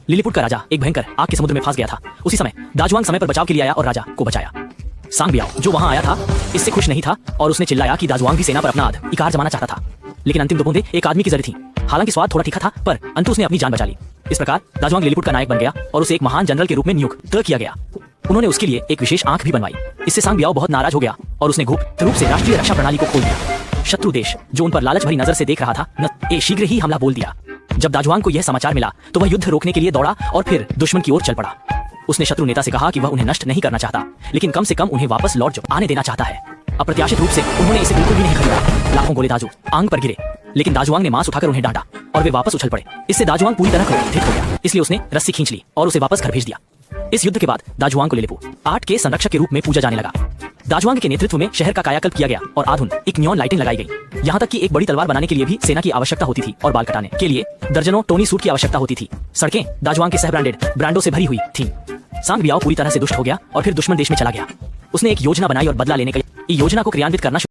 Lilliput का राजा एक भयंकर आग के समुद्र में फंस गया था। उसी समय दाजुआंग समय पर बचाव के लिए आया और राजा को बचाया। सांग बियाओ जो वहां आया था इससे खुश नहीं था और उसने चिल्लाया कि दाजुआंग भी सेना पर अपना अधिकार जमाना चाहता था, लेकिन अंतिम दो बूंदें एक आदमी की जरूरत थी। हालांकि स्वाद थोड़ा तीखा था पर अंत उसने अपनी जान बचा ली। इस प्रकार दाजुआंग लिलीपुट का नायक बन गया और उसे एक महान जनरल के रूप में नियुक्त किया गया। उन्होंने उसके लिए एक विशेष आंख भी बनवाई। इससे सांग बियाओ बहुत नाराज हो गया और उसने गुप्त रूप से राष्ट्रीय रक्षा प्रणाली को खोल दिया। शत्रु देश जो उन पर लालच भरी नजर से देख रहा था ने शीघ्र ही हमला बोल दिया। जब दाजुआंग को यह समाचार मिला तो वह युद्ध रोकने के लिए दौड़ा और फिर दुश्मन की ओर चल पड़ा। उसने शत्रु नेता से कहा कि वह उन्हें नष्ट नहीं करना चाहता, लेकिन कम से कम उन्हें वापस लौट आने देना चाहता है। अप्रत्याशित रूप से उन्होंने इसे बिल्कुल भी नहीं खरीदा। लाखों गोले दाजुआंग पर गिरे, लेकिन दाजुआंग ने मांस उठाकर उन्हें डांटा और वे वापस उछल पड़े। इससे दाजुआंग पूरी तरह क्रोधित हो गया, इसलिए उसने रस्सी खींच ली और उसे वापस घर भेज दिया। इस युद्ध के बाद दाजुआंग को लिलीपुट आर्ट के संरक्षक के रूप में पूजा जाने लगा। दाजुआंग के नेतृत्व में शहर का कायाकल्प किया गया और आधुनिक नियॉन लाइटें लगाई गई। यहाँ तक कि एक बड़ी तलवार बनाने के लिए भी सेना की आवश्यकता होती थी और बाल कटाने के लिए दर्जनों टोनी सूट की आवश्यकता होती थी। सड़कें दाजुआंग के सह ब्रांडों से भरी हुई थीं। सांग बियाओ पूरी तरह से दुष्ट हो गया और फिर दुश्मन देश में चला गया। उसने एक योजना बनाई और बदला लेने की योजना को क्रियान्वित करना